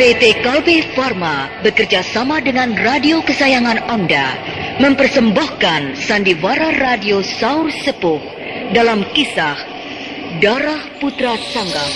PT Kalbe Farma bekerja sama dengan radio kesayangan Anda mempersembahkan sandiwara radio Saur Sepuh dalam kisah Darah Putra Sanggang.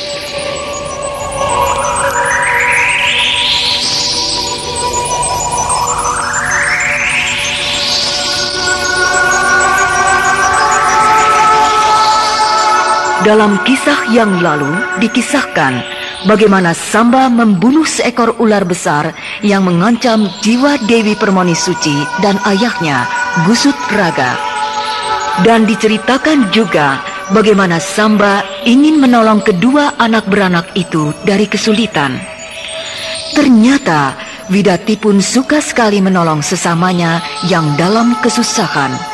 Dalam kisah yang lalu dikisahkan bagaimana Samba membunuh seekor ular besar yang mengancam jiwa Dewi Permoni Suci dan ayahnya, Gusut Raga. Dan diceritakan juga bagaimana Samba ingin menolong kedua anak beranak itu dari kesulitan. Ternyata Widati pun suka sekali menolong sesamanya yang dalam kesusahan.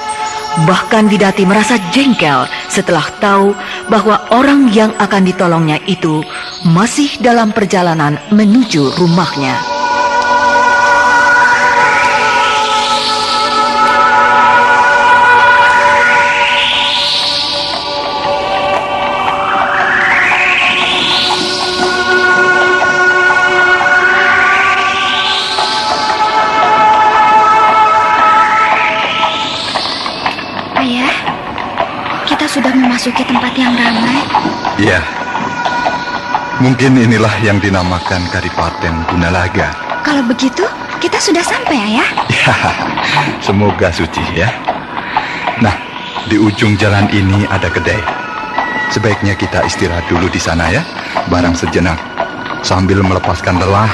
Bahkan Widati merasa jengkel setelah tahu bahwa orang yang akan ditolongnya itu masih dalam perjalanan menuju rumahnya. Sudah memasuki tempat yang ramai. Iya. Mungkin inilah yang dinamakan Kadipaten Gunalaga. Kalau begitu, kita sudah sampai, Ayah. Ya, semoga suci ya. Nah, di ujung jalan ini ada kedai. Sebaiknya kita istirahat dulu di sana ya, barang sejenak, sambil melepaskan lelah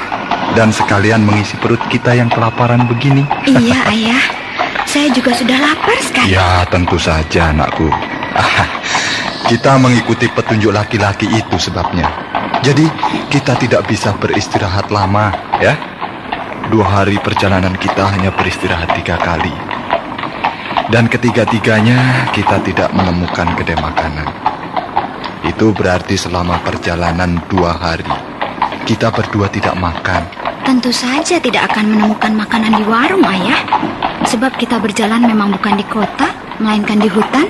dan sekalian mengisi perut kita yang kelaparan begini. Iya, Ayah. Saya juga sudah lapar sekali. Ya, tentu saja, anakku. Kita mengikuti petunjuk laki-laki itu sebabnya. Jadi kita tidak bisa beristirahat lama ya. 2 hari perjalanan kita hanya beristirahat 3 kali. Dan ketiga-tiganya kita tidak menemukan kedai makanan. Itu berarti selama perjalanan 2 hari kita berdua tidak makan. Tentu saja tidak akan menemukan makanan di warung, Ayah. Sebab kita berjalan memang bukan di kota, melainkan di hutan.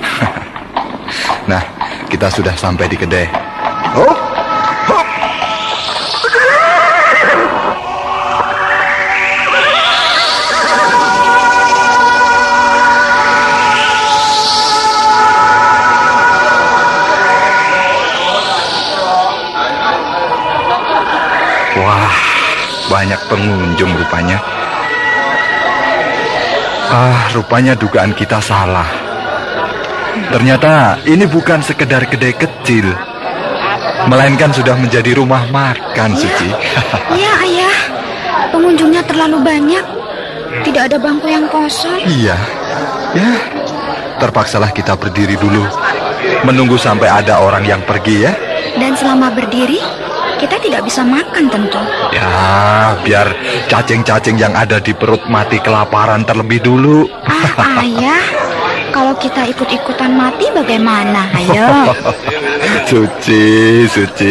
Nah, kita sudah sampai di kedai. Hop, hop. Wah, banyak pengunjung rupanya. Rupanya dugaan kita salah. Ternyata ini bukan sekedar kedai kecil, melainkan sudah menjadi rumah makan, Suci. Iya, Ayah. Pengunjungnya terlalu banyak. Tidak ada bangku yang kosong. Iya. Ya, terpaksalah kita berdiri dulu, menunggu sampai ada orang yang pergi ya. Dan selama berdiri, kita tidak bisa makan tentu. Ya, biar cacing-cacing yang ada di perut mati kelaparan terlebih dulu. Ayah. Kalau kita ikut-ikutan mati bagaimana? Ayo. Suci, Suci.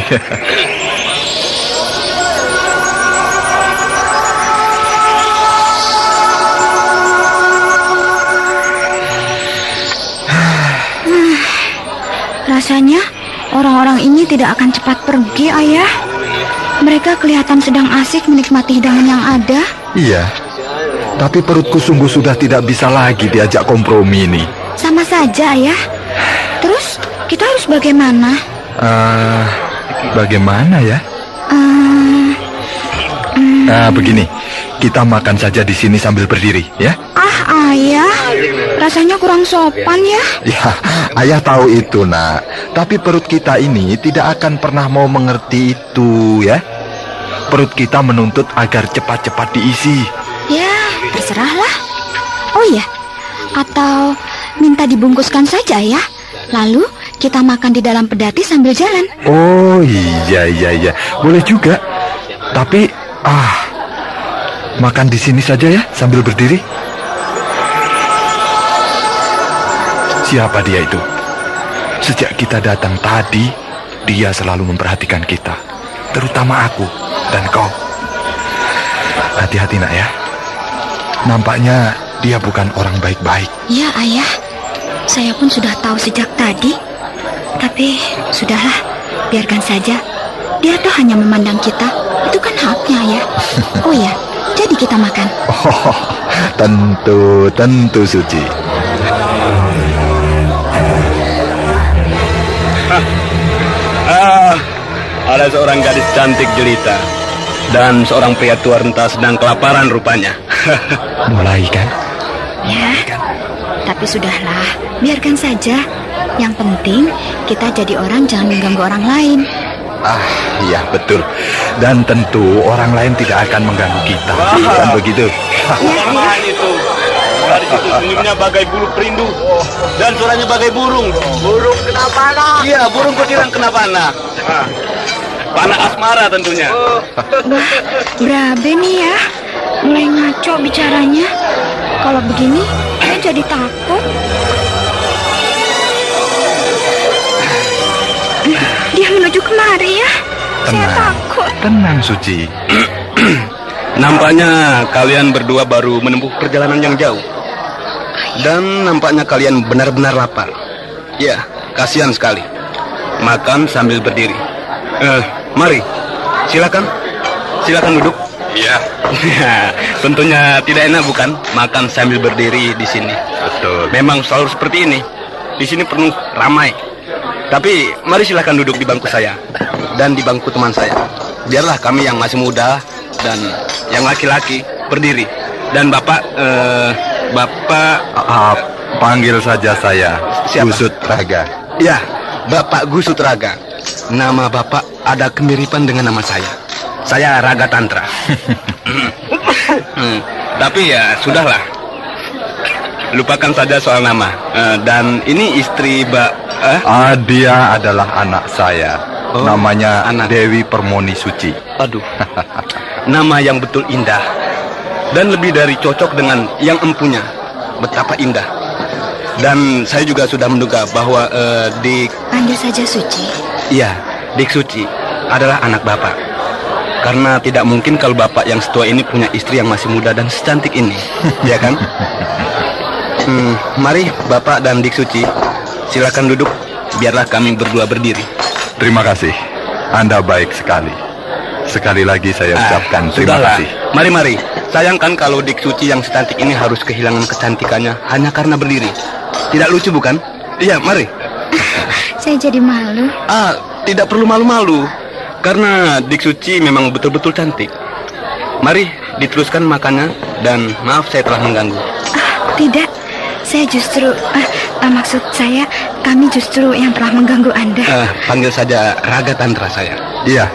Rasanya orang-orang ini tidak akan cepat pergi, Ayah. Mereka kelihatan sedang asik menikmati hidangan yang ada. Iya. Tapi perutku sungguh sudah tidak bisa lagi diajak kompromi ini. Sama saja, Ayah. Terus kita harus bagaimana? Bagaimana ya? Begini, kita makan saja di sini sambil berdiri, ya? Ayah, rasanya kurang sopan ya. Ya, Ayah tahu itu, Nak. Tapi perut kita ini tidak akan pernah mau mengerti itu, ya. Perut kita menuntut agar cepat-cepat diisi. Ya, terserahlah. Oh iya, atau minta dibungkuskan saja ya. Lalu kita makan di dalam pedati sambil jalan. Oh iya, boleh juga. Tapi makan di sini saja ya sambil berdiri. Siapa dia itu? Sejak kita datang tadi, dia selalu memperhatikan kita, terutama aku dan kau. Hati-hati, Nak ya. Nampaknya dia bukan orang baik-baik. Ya, Ayah. Saya pun sudah tahu sejak tadi. Tapi sudahlah, biarkan saja. Dia tuh hanya memandang kita. Itu kan haknya ya. Oh ya, jadi kita makan. Oh, tentu Suci. Ada seorang gadis cantik jelita dan seorang pria tua renta sedang kelaparan rupanya. Mulai kan? Ya, tapi sudahlah, biarkan saja. Yang penting kita jadi orang jangan mengganggu orang lain. Iya betul. Dan tentu orang lain tidak akan mengganggu kita. Kan begitu? Apaan itu? Gadis itu senyumnya bagai bulu perindu dan suaranya bagai burung. Burung kena panah. Iya, burung kutilang kena panah. Panah asmara tentunya. Wah, berabe nih ya. Mulai ngaco bicaranya. Kalau begini, saya jadi takut. Dia menuju kemari ya. Saya takut. Tenang Suci. Nampaknya kalian berdua baru menempuh perjalanan yang jauh. Dan nampaknya kalian benar-benar lapar. Ya, kasihan sekali. Makan sambil berdiri. Mari, silakan. Silakan duduk. Iya. Tentunya tidak enak bukan makan sambil berdiri di sini. Betul. Memang selalu seperti ini. Di sini penuh ramai. Tapi mari silakan duduk di bangku saya dan di bangku teman saya. Biarlah kami yang masih muda dan yang laki-laki berdiri. Dan Bapak panggil saja saya. Siapa? Gusut Raga. Ya, Bapak Gusut Raga. Nama Bapak ada kemiripan dengan nama saya. Saya Raga Tantra. Tapi ya sudahlah. Lupakan saja soal nama. Dan ini istri Dia adalah anak saya. Oh, Namanya anak. Dewi Permoni Suci. Aduh, nama yang betul indah. Dan lebih dari cocok dengan yang empunya. Betapa indah. Dan saya juga sudah menduga bahwa Panggil saja Suci. Iya, Dik Suci adalah anak Bapak. Karena tidak mungkin kalau Bapak yang setua ini punya istri yang masih muda dan secantik ini. Ya kan? Mari Bapak dan Dik Suci, silakan duduk. Biarlah kami berdua berdiri. Terima kasih. Anda baik sekali. Sekali lagi saya ucapkan terima Sudahlah. kasih. Mari. Sayangkan kalau Dik Suci yang secantik ini harus kehilangan kecantikannya hanya karena berdiri. Tidak lucu bukan? Iya, mari. Saya jadi malu. Tidak perlu malu-malu. Karena Dik Suci memang betul-betul cantik. Mari diteruskan makannya. Dan maaf saya telah mengganggu. Tidak. Saya justru, maksud saya, kami justru yang telah mengganggu Anda. Panggil saja Raga Tantra saya. Iya.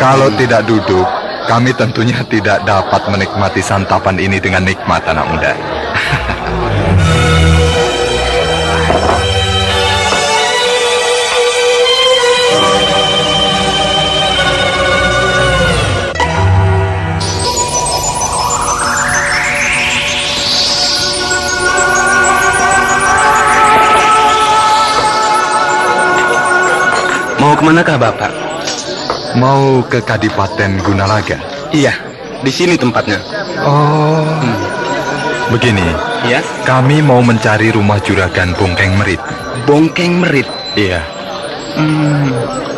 Kalau tidak duduk, kami tentunya tidak dapat menikmati santapan ini dengan nikmat, anak muda. Mau kemanakah Bapak? Mau ke Kadipaten Gunalaga? Iya, di sini tempatnya. Oh, begini. Ya? Kami mau mencari rumah juragan Bongkeng Merit. Bongkeng Merit. Iya.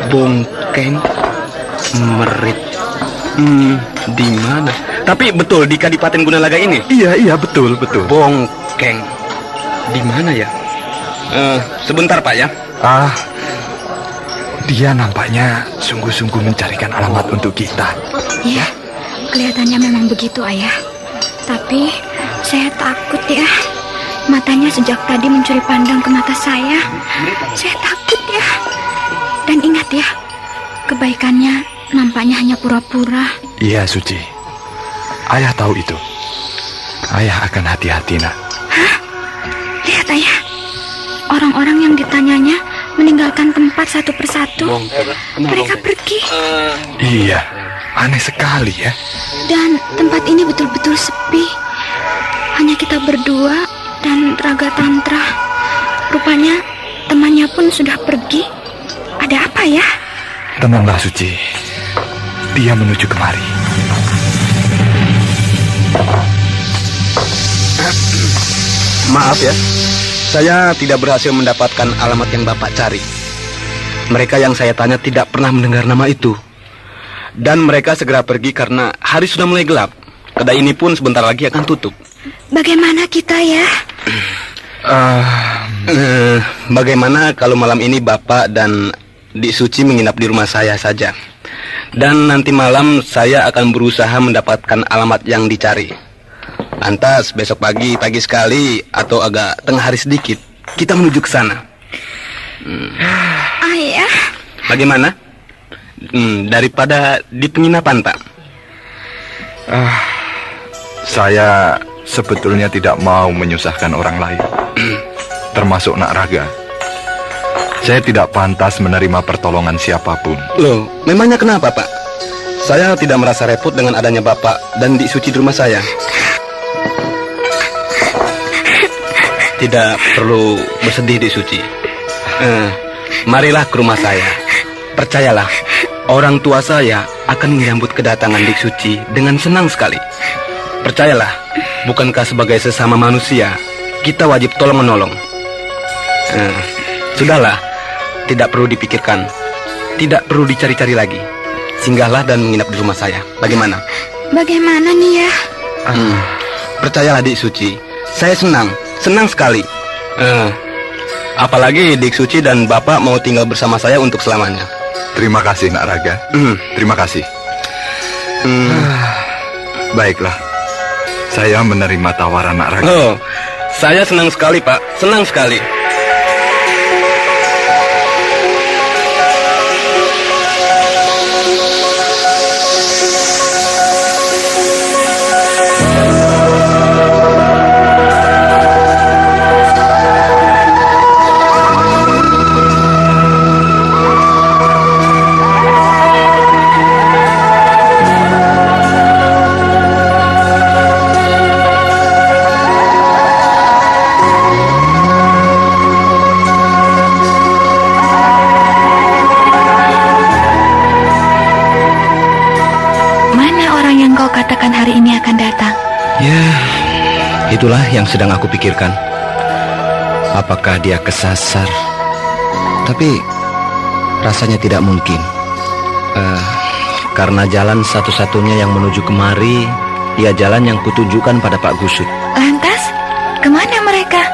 Bongkeng Merit. Di mana? Tapi betul di Kadipaten Gunalaga ini. Iya, betul. Bongkeng. Di mana ya? Sebentar Pak ya. Dia nampaknya sungguh-sungguh mencarikan alamat untuk kita. Iya, kelihatannya memang begitu, Ayah. Tapi saya takut ya. Matanya sejak tadi mencuri pandang ke mata saya. Saya takut ya. Dan ingat ya, kebaikannya nampaknya hanya pura-pura. Iya, Suci. Ayah tahu itu. Ayah akan hati-hati, nak. Hah? Lihat, Ayah. Orang-orang yang ditanyanya meninggalkan tempat satu persatu. Mereka pergi. Iya, aneh sekali ya. Dan tempat ini betul-betul sepi. Hanya kita berdua dan Raga Tantra. Rupanya temannya pun sudah pergi. Ada apa ya? Tenanglah, Suci. Dia menuju kemari. Maaf ya, saya tidak berhasil mendapatkan alamat yang Bapak cari. Mereka yang saya tanya tidak pernah mendengar nama itu. Dan mereka segera pergi karena hari sudah mulai gelap. Kedai ini pun sebentar lagi akan tutup. Bagaimana kita ya? Bagaimana kalau malam ini Bapak dan Dik Suci menginap di rumah saya saja? Dan nanti malam saya akan berusaha mendapatkan alamat yang dicari. Lantas besok pagi sekali atau agak tengah hari sedikit, kita menuju ke sana. Ayah. Bagaimana? Daripada di penginapan, Pak. Saya sebetulnya tidak mau menyusahkan orang lain, termasuk Nak Raga. Saya tidak pantas menerima pertolongan siapapun. Loh, memangnya kenapa, Pak? Saya tidak merasa repot dengan adanya Bapak dan Dik Suci di rumah saya. Tidak perlu bersedih, Dik Suci. Marilah ke rumah saya. Percayalah, orang tua saya akan menyambut kedatangan Dik Suci dengan senang sekali. Percayalah, bukankah sebagai sesama manusia, kita wajib tolong-menolong. Sudahlah, tidak perlu dipikirkan. Tidak perlu dicari-cari lagi. Singgahlah dan menginap di rumah saya. Bagaimana? Bagaimana nih ya? Percayalah, Dik Suci, saya senang sekali. Apalagi Dik Suci dan Bapak mau tinggal bersama saya untuk selamanya. Terima kasih, Nak Raga. Terima kasih. Baiklah, saya menerima tawaran Nak Raga. Oh, saya senang sekali, Pak. Senang sekali. Katakan hari ini akan datang. Ya, itulah yang sedang aku pikirkan. Apakah dia kesasar? Tapi rasanya tidak mungkin. Karena jalan satu-satunya yang menuju kemari, ya jalan yang kutunjukkan pada Pak Gusut. Lantas, kemana mereka?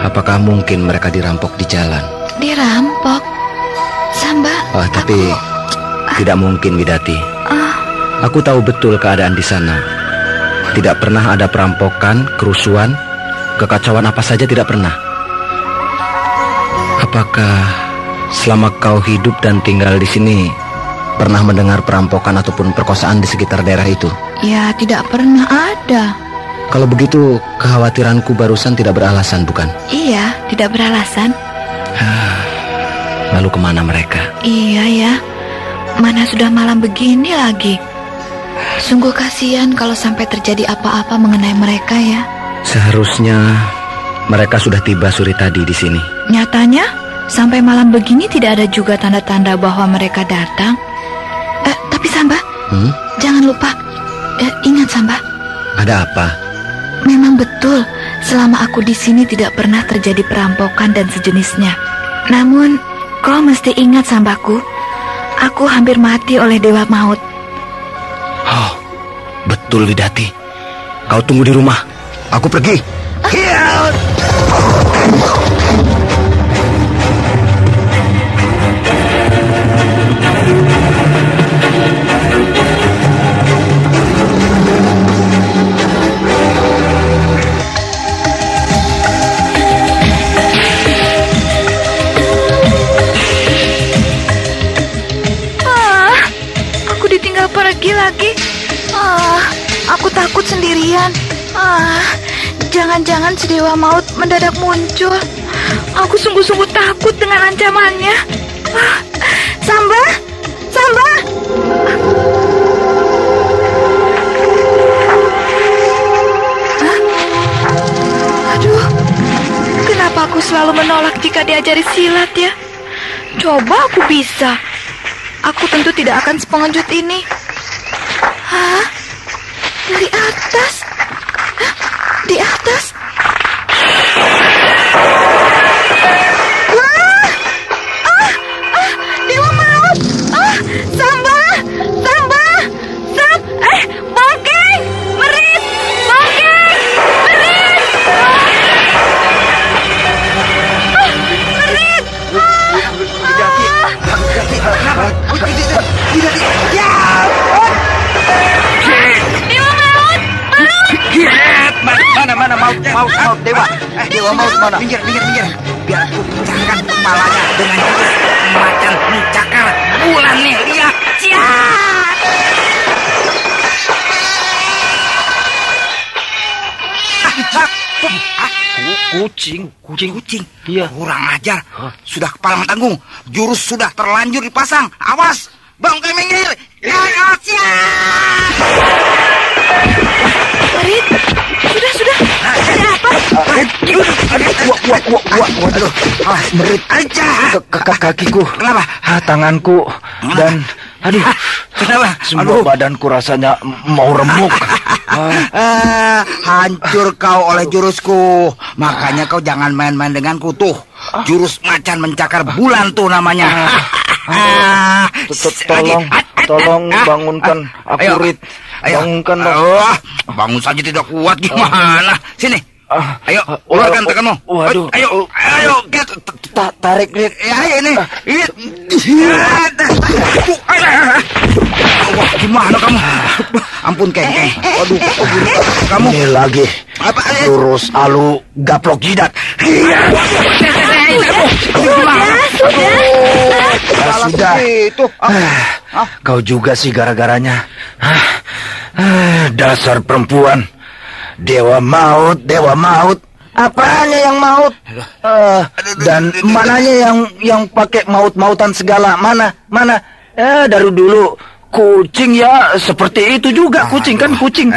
Apakah mungkin mereka dirampok di jalan? Dirampok? Samba, tapi tidak mungkin, Widati. Aku tahu betul keadaan di sana. Tidak pernah ada perampokan, kerusuhan, kekacauan apa saja tidak pernah. Apakah selama kau hidup dan tinggal di sini pernah mendengar perampokan ataupun perkosaan di sekitar daerah itu? Ya, tidak pernah ada. Kalau begitu, kekhawatiranku barusan tidak beralasan, bukan? Iya, tidak beralasan. Lalu kemana mereka? Iya ya, mana sudah malam begini lagi. Sungguh kasihan kalau sampai terjadi apa-apa mengenai mereka ya. Seharusnya mereka sudah tiba sore tadi di sini. Nyatanya, sampai malam begini tidak ada juga tanda-tanda bahwa mereka datang. Tapi Samba, jangan lupa. Ingat Samba. Ada apa? Memang betul, selama aku di sini tidak pernah terjadi perampokan dan sejenisnya. Namun, kau mesti ingat Sambaku, aku hampir mati oleh Dewa Maut. Oh, betul Widati. Kau tunggu di rumah. Aku pergi. Aku ditinggal pergi lagi. Aku takut sendirian. Jangan-jangan si Dewa Maut mendadak muncul. Aku sungguh-sungguh takut dengan ancamannya. Samba, Samba. Aduh, kenapa aku selalu menolak jika diajari silat ya? Coba aku bisa, aku tentu tidak akan sepengecut ini. Dari atas? Di atas? Wah! mau kemana? Minggir. Biar aku pecahkan kepalanya dengan jurus macan mencakar bulan nih. Lihat, siap. Kucing. Iya. Kurang ajar. Sudah kepala mentanggung. Jurus sudah terlanjur dipasang. Awas, Bang Kayak minggir. Ya, siap. Farid, sudah. Ada apa? Aduh, awas, Merit aja. Kakiku. Kenapa? Tanganku. Dan, aduh. Kenapa? Semua badanku rasanya mau remuk. Hancur kau oleh jurusku. Makanya kau jangan main-main denganku tuh. Jurus macan mencakar bulan tuh namanya. Tolong bangunkan aku, Rit. Bangunkan dong. Bangun saja tidak kuat gimana? Sini. Ayo, keluarkan tekanmu. Waduh. Ayo, Tarik, Rit. Ya, ini. Wah, gimana kamu? Ampun, Keng. Waduh, kamu. Ini lagi. Apa? Jurus alu gaplok jidat. Sudah. Kau juga sih gara-garanya. Dasar perempuan. Dewa maut. Apanya yang maut? Dan mananya yang pakai maut-mautan segala? Mana? Dari dulu kucing ya seperti itu juga. Kucing. Keng,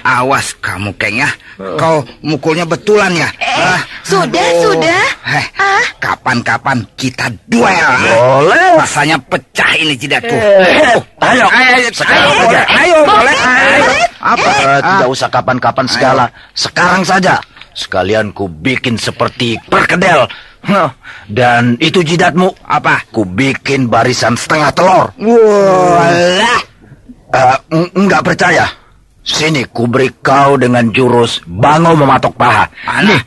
awas kamu, Keng ya. Kau mukulnya betulan ya. Sudah. Kapan-kapan kita duel. Boleh. Rasanya pecah ini jidatku. Ayo. Sekarang saja. Ayo, boleh. Apa? Tidak usah kapan-kapan segala. Sekarang saja. Sekalian ku bikin seperti perkedel. Dan itu jidatmu. Apa? Ku bikin barisan setengah telur. Walah. Enggak percaya? Sini ku beri kau dengan jurus bangau mematok paha. Nih.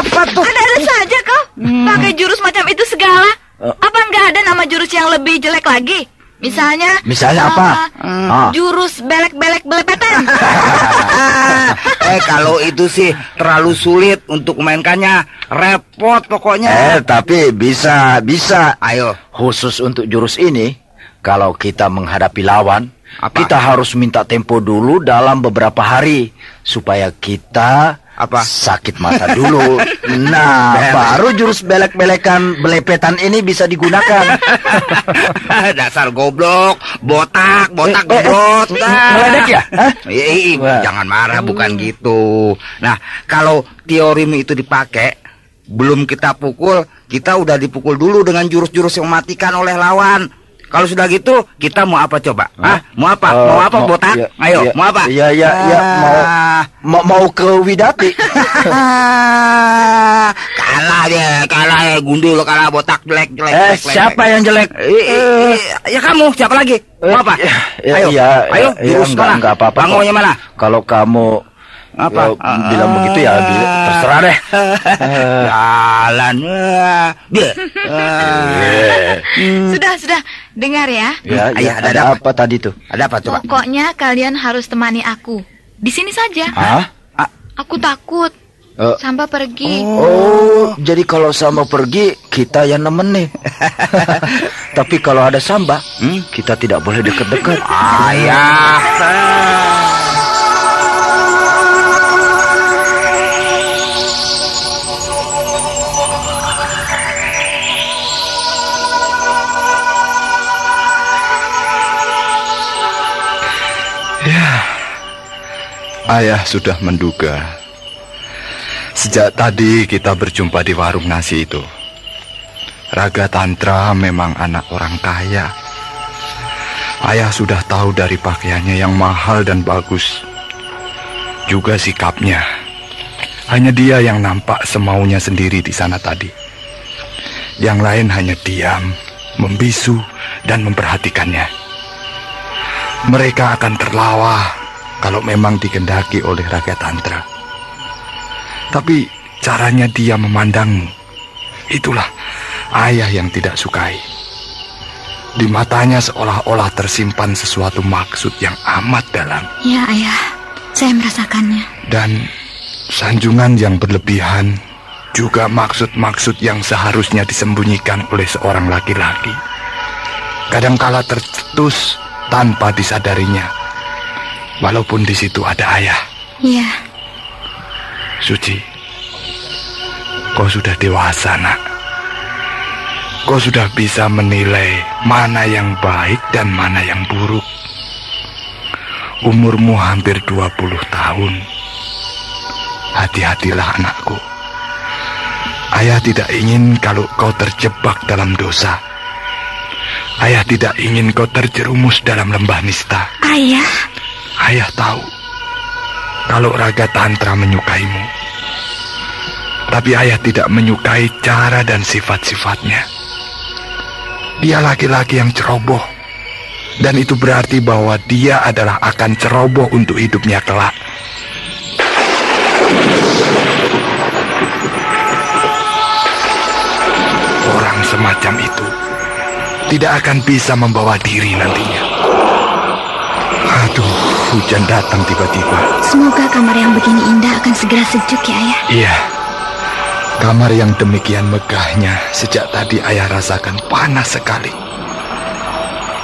Apa tuh? Ada saja kau pakai jurus macam itu segala. Apa nggak ada nama jurus yang lebih jelek lagi? Misalnya apa? Jurus belek-belek belepetan. Kalau itu sih terlalu sulit untuk memainkannya. Repot pokoknya. Tapi bisa. Ayo. Khusus untuk jurus ini, kalau kita menghadapi lawan, kita harus minta tempo dulu dalam beberapa hari supaya kita sakit mata dulu. Nah, baru jurus belek-belekan belepetan ini bisa digunakan. Dasar goblok, botak, goblok. Meledek ya? Jangan marah, bukan gitu. Nah, kalau teorimu itu dipakai, belum kita pukul, kita udah dipukul dulu dengan jurus-jurus yang mematikan oleh lawan. Kalau sudah gitu, kita mau apa coba? Mau apa? Mau apa, botak? Ayo, mau apa? Iya, mau ke Widati. Kalah ya, gundul, kalah botak, jelek. Siapa yang jelek? Ya kamu, siapa lagi? Mau apa? Ayo, jurus mana? Enggak apa-apa. Bangunnya mana? Kalau kamu bilang begitu ya, terserah deh. Jalan. Sudah, dengar ya. Ada apa tadi tuh? Ada apa coba? Pokoknya kalian harus temani aku. Di sini saja. Aku takut. Samba pergi. Jadi kalau Samba pergi, kita yang nemenin. Tapi kalau ada Samba, kita tidak boleh dekat-dekat. Ayah sudah menduga. Sejak tadi kita berjumpa di warung nasi itu. Raga Tantra memang anak orang kaya. Ayah sudah tahu dari pakaiannya yang mahal dan bagus. Juga sikapnya. Hanya dia yang nampak semaunya sendiri di sana tadi. Yang lain hanya diam, membisu, dan memperhatikannya. Mereka akan terlawah kalau memang dikehendaki oleh Raga Tantra. Tapi caranya dia memandangmu, itulah ayah yang tidak sukai. Di matanya seolah-olah tersimpan sesuatu maksud yang amat dalam. Ya, Ayah. Saya merasakannya. Dan sanjungan yang berlebihan juga maksud-maksud yang seharusnya disembunyikan oleh seorang laki-laki kadangkala tercetus tanpa disadarinya, walaupun di situ ada ayah. Iya. Suci, kau sudah dewasa, nak. Kau sudah bisa menilai mana yang baik dan mana yang buruk. Umurmu hampir 20 tahun. Hati-hatilah, anakku. Ayah tidak ingin kalau kau terjebak dalam dosa. Ayah tidak ingin kau terjerumus dalam lembah nista. Ayah. Ayah tahu kalau Raga Tantra menyukaimu. Tapi ayah tidak menyukai cara dan sifat-sifatnya. Dia laki-laki yang ceroboh. Dan itu berarti bahwa dia adalah akan ceroboh untuk hidupnya kelak. Orang semacam itu tidak akan bisa membawa diri nantinya. Aduh, hujan datang tiba-tiba. Semoga kamar yang begini indah akan segera sejuk ya, Ayah. Iya. Kamar yang demikian megahnya sejak tadi ayah rasakan panas sekali.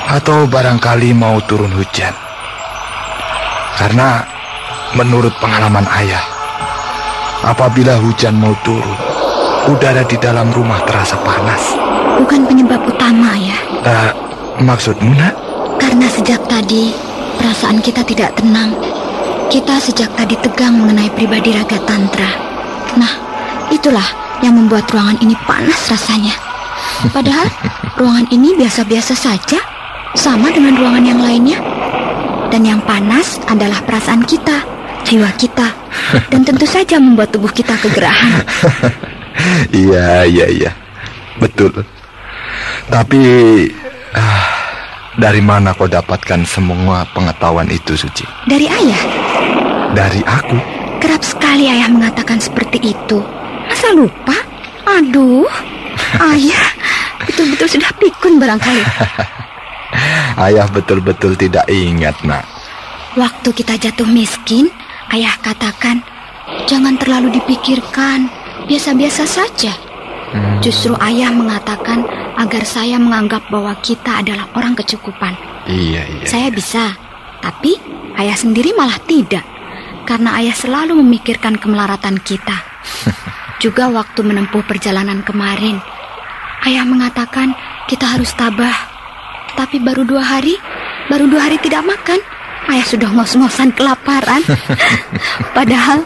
Atau barangkali mau turun hujan. Karena menurut pengalaman ayah, apabila hujan mau turun, udara di dalam rumah terasa panas. Bukan penyebab utama ya. Maksudmu, nak? Karena sejak tadi perasaan kita tidak tenang. Kita sejak tadi tegang mengenai pribadi Raga Tantra. Nah, itulah yang membuat ruangan ini panas rasanya. Padahal ruangan ini biasa-biasa saja, sama dengan ruangan yang lainnya. Dan yang panas adalah perasaan kita, jiwa kita, dan tentu saja membuat tubuh kita kegerahan. Iya, betul. Tapi dari mana kau dapatkan semua pengetahuan itu, Suci? Dari ayah. Dari aku? Kerap sekali ayah mengatakan seperti itu. Masa lupa? Aduh, ayah betul-betul sudah pikun barangkali. Ayah betul-betul tidak ingat, nak. Waktu kita jatuh miskin, ayah katakan, jangan terlalu dipikirkan, biasa-biasa saja. Justru ayah mengatakan agar saya menganggap bahwa kita adalah orang kecukupan. Iya. Saya bisa, tapi ayah sendiri malah tidak. Karena ayah selalu memikirkan kemelaratan kita. Juga waktu menempuh perjalanan kemarin, ayah mengatakan kita harus tabah. Tapi baru dua hari tidak makan, ayah sudah ngos-ngosan kelaparan. Padahal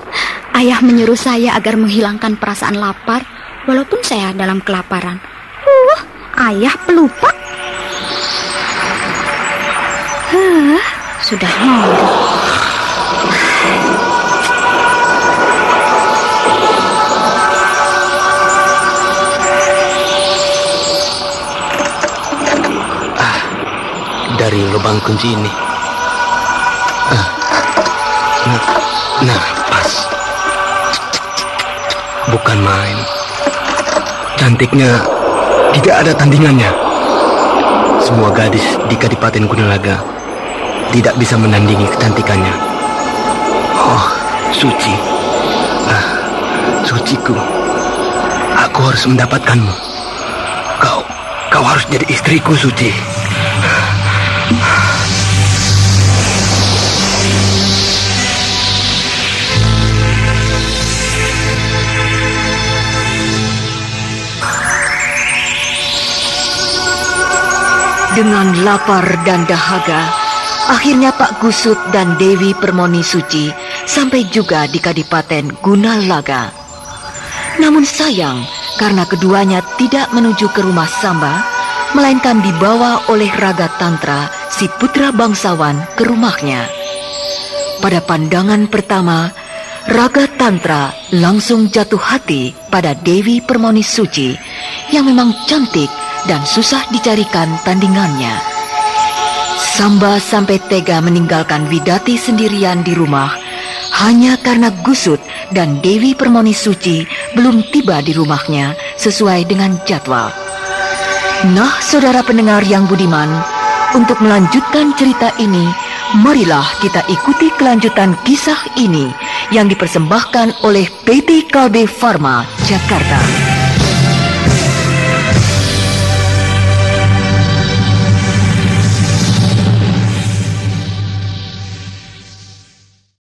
ayah menyuruh saya agar menghilangkan perasaan lapar walaupun saya dalam kelaparan. Ayah pelupa. Sudah ngomong. Dari lubang kunci ini. Nah, pas. Bukan main. Cantiknya tidak ada tandingannya. Semua gadis di Kadipaten Gunalaga tidak bisa menandingi kecantikannya. Oh, Suci. Suciku. Aku harus mendapatkanmu. Kau harus jadi istriku, Suci. Dengan lapar dan dahaga, akhirnya Pak Gusut dan Dewi Permoni Suci sampai juga di Kadipaten Gunalaga. Namun sayang, karena keduanya tidak menuju ke rumah Samba, melainkan dibawa oleh Raga Tantra, si putra bangsawan, ke rumahnya. Pada pandangan pertama, Raga Tantra langsung jatuh hati pada Dewi Permoni Suci yang memang cantik dan susah dicarikan tandingannya. Samba sampai tega meninggalkan Widati sendirian di rumah hanya karena Gusut dan Dewi Permoni Suci belum tiba di rumahnya sesuai dengan jadwal. Nah, saudara pendengar yang budiman, untuk melanjutkan cerita ini, Marilah kita ikuti kelanjutan kisah ini yang dipersembahkan oleh PT Kalbe Farma, Jakarta.